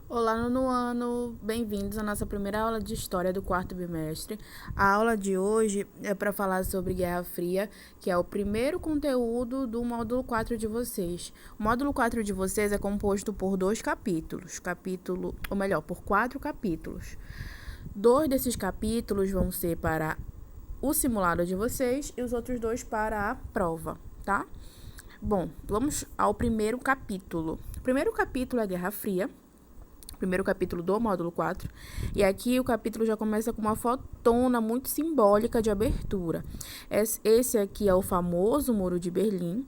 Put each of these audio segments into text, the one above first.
Olá, nono ano! Bem-vindos à nossa primeira aula de História do quarto bimestre. A aula de hoje é para falar sobre Guerra Fria, que é o primeiro conteúdo do módulo 4 de vocês. O módulo 4 de vocês é composto por dois capítulos, por 4 capítulos. 2 desses capítulos vão ser para o simulado de vocês e os outros 2 para a prova, tá? Bom, vamos ao primeiro capítulo. O primeiro capítulo é Guerra Fria. Primeiro capítulo do módulo 4. E aqui o capítulo já começa com uma fotona muito simbólica de abertura. Esse aqui é o famoso Muro de Berlim.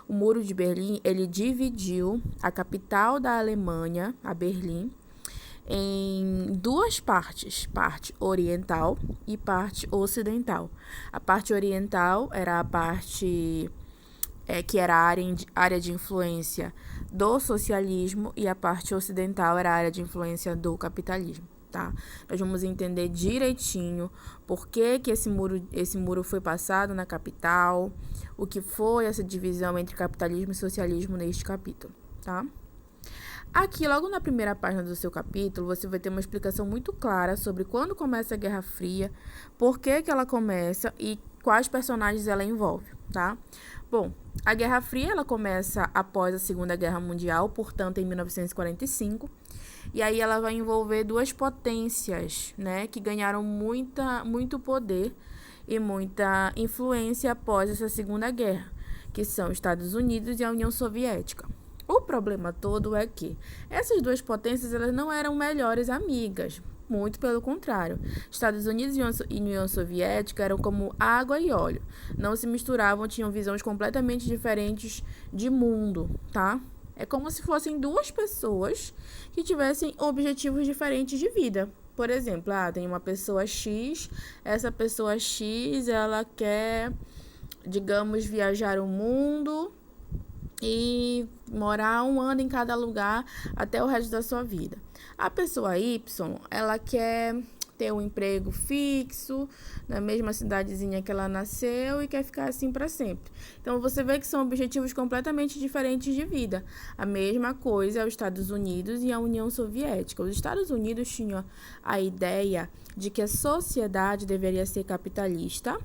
O Muro de Berlim, ele dividiu a capital da Alemanha, a Berlim, em duas partes, parte oriental e parte ocidental. A parte oriental era a parte que era a área de influência do socialismo, e a parte ocidental era a área de influência do capitalismo, tá? Nós vamos entender direitinho por que esse muro foi passado na capital, o que foi essa divisão entre capitalismo e socialismo neste capítulo, tá? Aqui, logo na primeira página do seu capítulo, você vai ter uma explicação muito clara sobre quando começa a Guerra Fria, por que ela começa e quais personagens ela envolve, tá? Bom, a Guerra Fria ela começa após a Segunda Guerra Mundial, portanto, em 1945, e aí ela vai envolver duas potências, né, que ganharam muito poder e muita influência após essa Segunda Guerra, que são os Estados Unidos e a União Soviética. O problema todo é que essas duas potências elas não eram melhores amigas, muito pelo contrário. Estados Unidos e União Soviética eram como água e óleo, não se misturavam, tinham visões completamente diferentes de mundo, tá? É como se fossem duas pessoas que tivessem objetivos diferentes de vida. Por exemplo, tem uma pessoa X, essa pessoa X, ela quer, digamos, viajar o mundo e morar 1 ano em cada lugar até o resto da sua vida. A pessoa Y, ela quer ter um emprego fixo na mesma cidadezinha que ela nasceu e quer ficar assim para sempre. Então você vê que são objetivos completamente diferentes de vida. A mesma coisa é os Estados Unidos e a União Soviética. Os Estados Unidos tinham a ideia de que a sociedade deveria ser capitalista.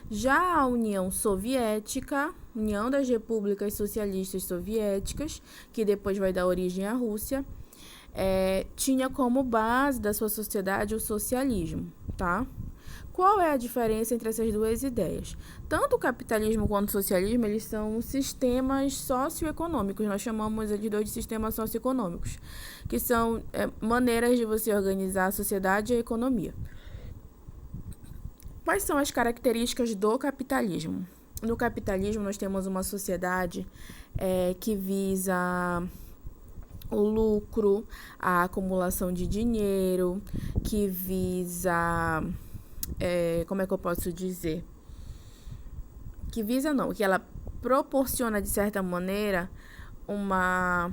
Já a União Soviética, União das Repúblicas Socialistas Soviéticas, que depois vai dar origem à Rússia, tinha como base da sua sociedade o socialismo, tá? Qual é a diferença entre essas duas ideias? Tanto o capitalismo quanto o socialismo, eles são sistemas socioeconômicos. Nós chamamos eles dois de sistemas socioeconômicos, que são maneiras de você organizar a sociedade e a economia. Quais são as características do capitalismo? No capitalismo, nós temos uma sociedade que visa o lucro, a acumulação de dinheiro, que visa... como é que eu posso dizer? Que ela proporciona, de certa maneira, uma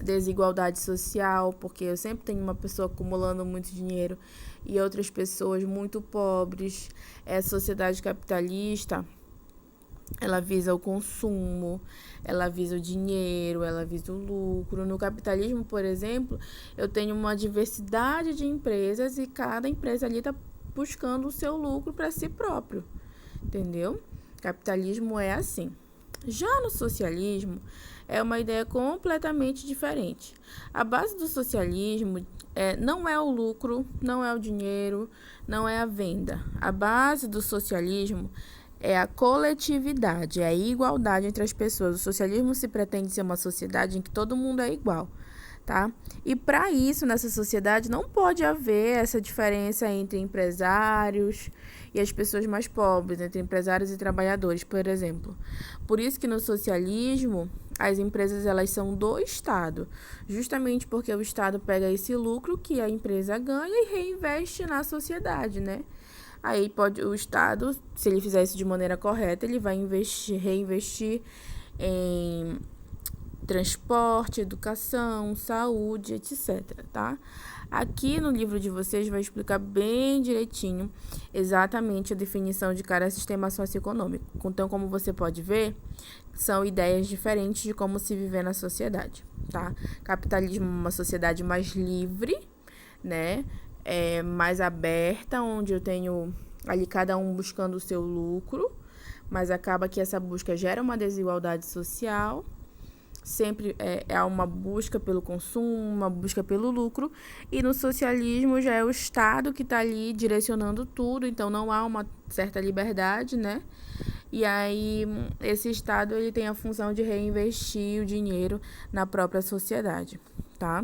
desigualdade social, porque eu sempre tenho uma pessoa acumulando muito dinheiro e outras pessoas muito pobres. A sociedade capitalista, ela visa o consumo, ela visa o dinheiro, ela visa o lucro. No capitalismo, por exemplo, eu tenho uma diversidade de empresas e cada empresa ali está buscando o seu lucro para si próprio, entendeu? Capitalismo é assim. Já no socialismo, é uma ideia completamente diferente. A base do socialismo não é o lucro, não é o dinheiro, não é a venda. A base do socialismo é a coletividade, é a igualdade entre as pessoas. O socialismo se pretende ser uma sociedade em que todo mundo é igual, tá? E para isso, nessa sociedade, não pode haver essa diferença entre empresários e as pessoas mais pobres, entre empresários e trabalhadores, por exemplo. Por isso que no socialismo, as empresas elas são do Estado, justamente porque o Estado pega esse lucro que a empresa ganha e reinveste na sociedade, né? Aí o Estado, se ele fizer isso de maneira correta, ele vai reinvestir em transporte, educação, saúde, etc, tá? Aqui no livro de vocês vai explicar bem direitinho exatamente a definição de cada sistema socioeconômico. Então, como você pode ver, são ideias diferentes de como se viver na sociedade, tá? Capitalismo é uma sociedade mais livre, né? Mais aberta, onde eu tenho ali cada um buscando o seu lucro, mas acaba que essa busca gera uma desigualdade social. Sempre é uma busca pelo consumo, uma busca pelo lucro, e no socialismo já é o Estado que está ali direcionando tudo, então não há uma certa liberdade, né? E aí esse Estado ele tem a função de reinvestir o dinheiro na própria sociedade, tá?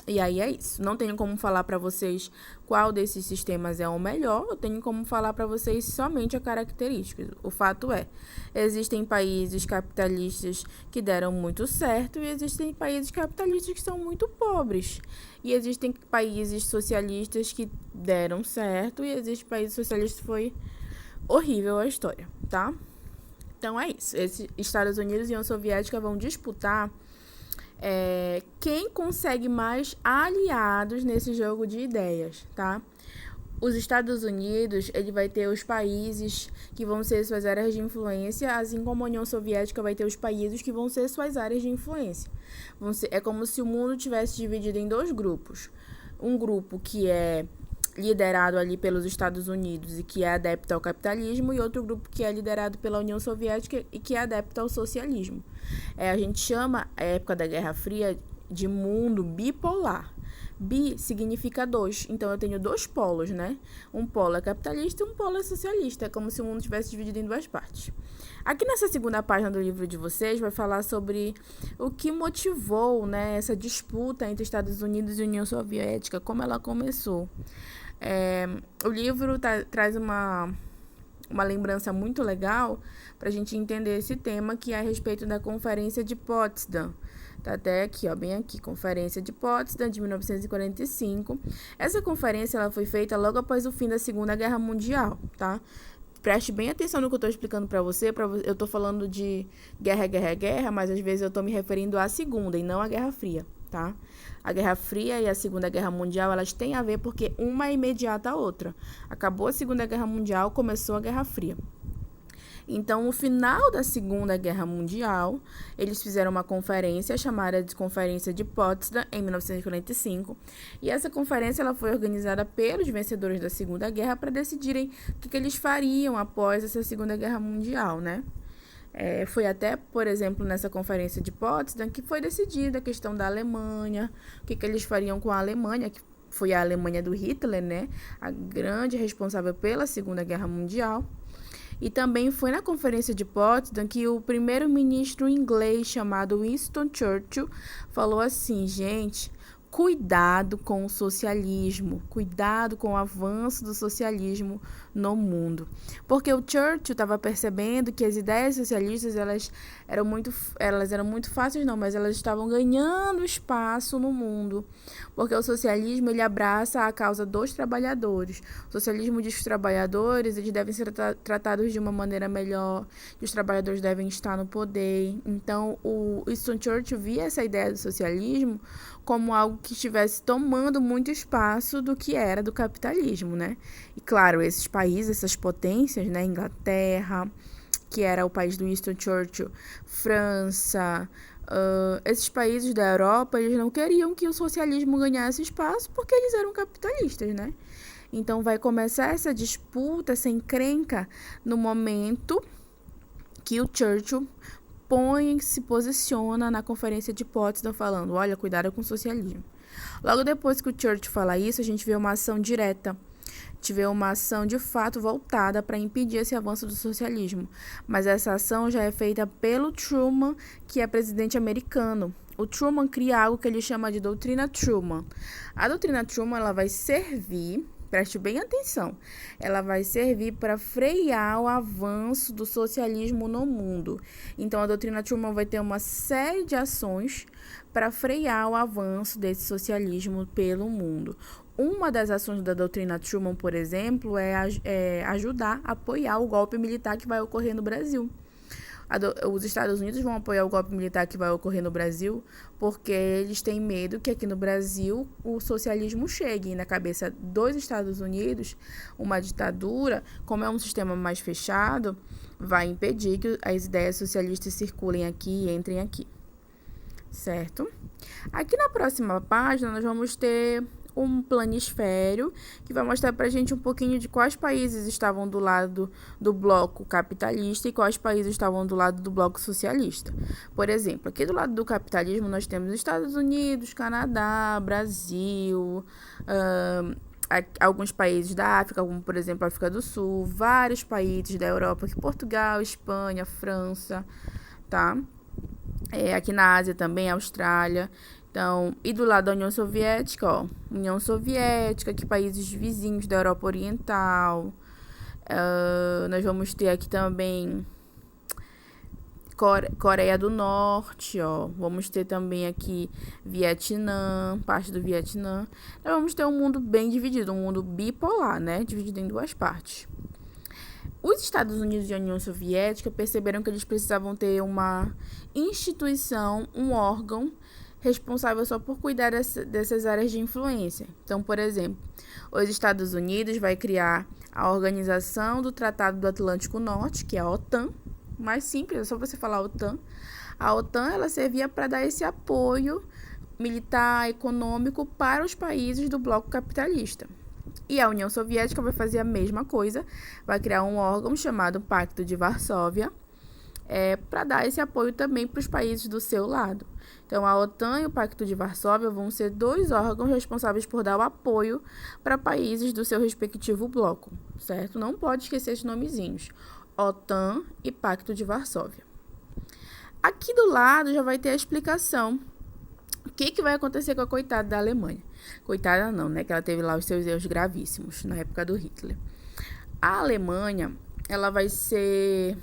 E aí é isso. Não tenho como falar para vocês qual desses sistemas é o melhor, eu tenho como falar para vocês somente a característica. O fato é, existem países capitalistas que deram muito certo e existem países capitalistas que são muito pobres. E existem países socialistas que deram certo e existem países socialistas que foi horrível a história, tá? Então é isso. Estados Unidos e União Soviética vão disputar quem consegue mais aliados nesse jogo de ideias, tá? Os Estados Unidos, ele vai ter os países que vão ser suas áreas de influência, assim como a União Soviética vai ter os países que vão ser suas áreas de influência. É como se o mundo tivesse dividido em dois grupos. Um grupo que é liderado ali pelos Estados Unidos e que é adepto ao capitalismo, e outro grupo que é liderado pela União Soviética e que é adepto ao socialismo. A gente chama a época da Guerra Fria de mundo bipolar. Bi significa dois, então eu tenho dois polos, né? Um polo é capitalista e um polo é socialista, é como se o mundo tivesse dividido em duas partes. Aqui nessa segunda página do livro de vocês vai falar sobre o que motivou, né, essa disputa entre Estados Unidos e União Soviética, como ela começou. O livro traz uma lembrança muito legal para a gente entender esse tema, que é a respeito da Conferência de Potsdam. Tá até aqui, ó, bem aqui, Conferência de Potsdam, de 1945. Essa conferência ela foi feita logo após o fim da Segunda Guerra Mundial, tá? Preste bem atenção no que eu estou explicando para você. Eu estou falando de guerra, mas às vezes eu estou me referindo à Segunda e não à Guerra Fria, tá? A Guerra Fria e a Segunda Guerra Mundial, elas têm a ver porque uma é imediata à outra. Acabou a Segunda Guerra Mundial, começou a Guerra Fria. Então, no final da Segunda Guerra Mundial, eles fizeram uma conferência chamada de Conferência de Potsdam, em 1945. E essa conferência ela foi organizada pelos vencedores da Segunda Guerra para decidirem o que eles fariam após essa Segunda Guerra Mundial, né? Foi até, por exemplo, nessa Conferência de Potsdam que foi decidida a questão da Alemanha, o que eles fariam com a Alemanha, que foi a Alemanha do Hitler, né? A grande responsável pela Segunda Guerra Mundial. E também foi na Conferência de Potsdam que o primeiro-ministro inglês chamado Winston Churchill falou assim: gente, cuidado com o socialismo, cuidado com o avanço do socialismo no mundo. Porque o Churchill estava percebendo que as ideias socialistas elas eram muito fáceis, não, mas elas estavam ganhando espaço no mundo. Porque o socialismo ele abraça a causa dos trabalhadores. O socialismo diz que os trabalhadores eles devem ser tratados de uma maneira melhor, que os trabalhadores devem estar no poder. Então, o Winston Churchill via essa ideia do socialismo como algo que estivesse tomando muito espaço do que era do capitalismo, né? E claro, esses países, essas potências, né? Inglaterra, que era o país do Winston Churchill, França, esses países da Europa, eles não queriam que o socialismo ganhasse espaço porque eles eram capitalistas, né? Então vai começar essa disputa, essa encrenca no momento que o Churchill se posiciona na Conferência de Potsdam falando: olha, cuidado com o socialismo. Logo depois que o Churchill fala isso, a gente vê uma ação direta. A gente vê uma ação de fato voltada para impedir esse avanço do socialismo. Mas essa ação já é feita pelo Truman, que é presidente americano. O Truman cria algo que ele chama de doutrina Truman. A doutrina Truman ela vai servir, preste bem atenção, ela vai servir para frear o avanço do socialismo no mundo. Então, a doutrina Truman vai ter uma série de ações para frear o avanço desse socialismo pelo mundo. Uma das ações da doutrina Truman, por exemplo, é ajudar a apoiar o golpe militar que vai ocorrer no Brasil. Os Estados Unidos vão apoiar o golpe militar que vai ocorrer no Brasil, porque eles têm medo que aqui no Brasil o socialismo chegue. E na cabeça dos Estados Unidos, uma ditadura, como é um sistema mais fechado, vai impedir que as ideias socialistas circulem aqui e entrem aqui. Certo? Aqui na próxima página, nós vamos ter um planisfério que vai mostrar pra gente um pouquinho de quais países estavam do lado do bloco capitalista e quais países estavam do lado do bloco socialista. Por exemplo, aqui do lado do capitalismo nós temos Estados Unidos, Canadá, Brasil, alguns países da África, como por exemplo a África do Sul, vários países da Europa, aqui Portugal, Espanha, França, tá? Aqui na Ásia também, Austrália. Então, e do lado da União Soviética, ó, União Soviética, aqui países vizinhos da Europa Oriental. Nós vamos ter aqui também Coreia do Norte, ó. Vamos ter também aqui Vietnã, parte do Vietnã. Nós vamos ter um mundo bem dividido, um mundo bipolar, né? Dividido em duas partes. Os Estados Unidos e a União Soviética perceberam que eles precisavam ter uma instituição, um órgão responsável só por cuidar dessas áreas de influência. Então, por exemplo, os Estados Unidos vai criar a Organização do Tratado do Atlântico Norte, que é a OTAN. Mais simples, é só você falar OTAN. A OTAN, ela servia para dar esse apoio militar, econômico para os países do bloco capitalista. E a União Soviética vai fazer a mesma coisa, vai criar um órgão chamado Pacto de Varsóvia, para dar esse apoio também para os países do seu lado. Então, a OTAN e o Pacto de Varsóvia vão ser dois órgãos responsáveis por dar o apoio para países do seu respectivo bloco, certo? Não pode esquecer esses nomezinhos, OTAN e Pacto de Varsóvia. Aqui do lado já vai ter a explicação. O que vai acontecer com a coitada da Alemanha? Coitada não, né? Que ela teve lá os seus erros gravíssimos na época do Hitler. A Alemanha, ela vai ser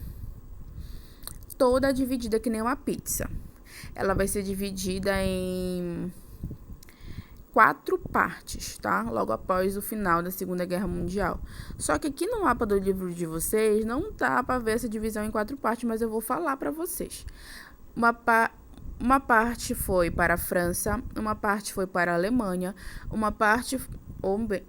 toda dividida que nem uma pizza. Ela vai ser dividida em 4 partes, tá? Logo após o final da Segunda Guerra Mundial. Só que aqui no mapa do livro de vocês não dá para ver essa divisão em 4 partes, mas eu vou falar para vocês. Uma parte foi para a França, uma parte foi para a Alemanha, uma parte...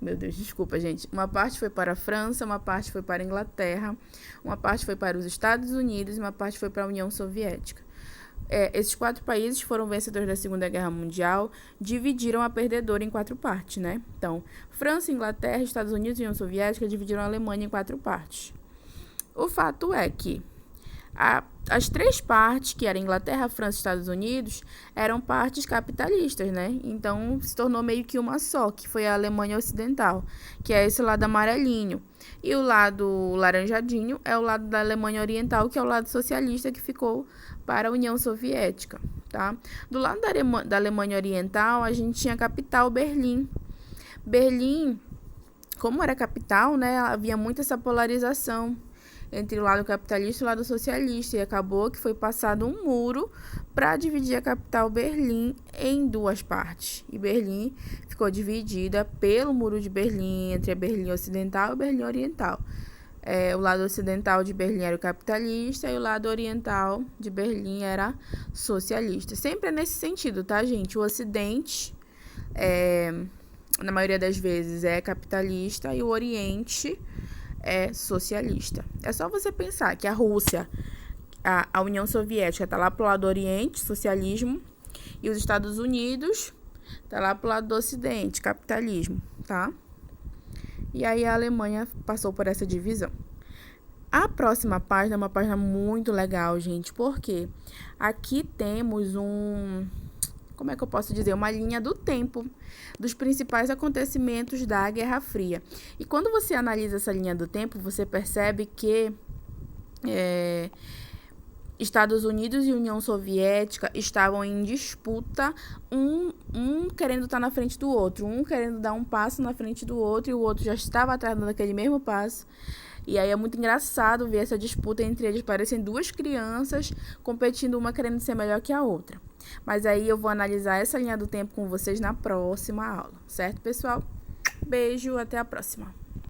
meu Deus, desculpa, gente. Uma parte foi para a França, uma parte foi para a Inglaterra, uma parte foi para os Estados Unidos e uma parte foi para a União Soviética. Esses 4 países foram vencedores da Segunda Guerra Mundial, dividiram a perdedora em 4 partes, né? Então, França, Inglaterra, Estados Unidos e União Soviética dividiram a Alemanha em 4 partes. O fato é que as 3 partes, que eram Inglaterra, França e Estados Unidos, eram partes capitalistas, né? Então, se tornou meio que uma só, que foi a Alemanha Ocidental, que é esse lado amarelinho. E o lado laranjadinho é o lado da Alemanha Oriental, que é o lado socialista, que ficou para a União Soviética, tá? Do lado da Alemanha Oriental, a gente tinha a capital, Berlim. Berlim, como era capital, né, havia muito essa polarização entre o lado capitalista e o lado socialista, e acabou que foi passado um muro para dividir a capital Berlim em 2 partes. E Berlim ficou dividida pelo Muro de Berlim, entre a Berlim Ocidental e a Berlim Oriental. O lado ocidental de Berlim era o capitalista e o lado oriental de Berlim era socialista. Sempre é nesse sentido, tá, gente? O Ocidente, na maioria das vezes, é capitalista e o Oriente é socialista. É só você pensar que a Rússia, a União Soviética está lá pro lado do Oriente, socialismo, e os Estados Unidos tá lá pro lado do Ocidente, capitalismo, tá? E aí a Alemanha passou por essa divisão. A próxima página é uma página muito legal, gente, porque aqui temos como é que eu posso dizer? Uma linha do tempo dos principais acontecimentos da Guerra Fria. E quando você analisa essa linha do tempo, você percebe que Estados Unidos e União Soviética estavam em disputa, um querendo estar na frente do outro, um querendo dar um passo na frente do outro, e o outro já estava atrás dando aquele mesmo passo. E aí é muito engraçado ver essa disputa entre eles, parecem 2 crianças competindo, uma querendo ser melhor que a outra. Mas aí eu vou analisar essa linha do tempo com vocês na próxima aula, certo, pessoal? Beijo, até a próxima.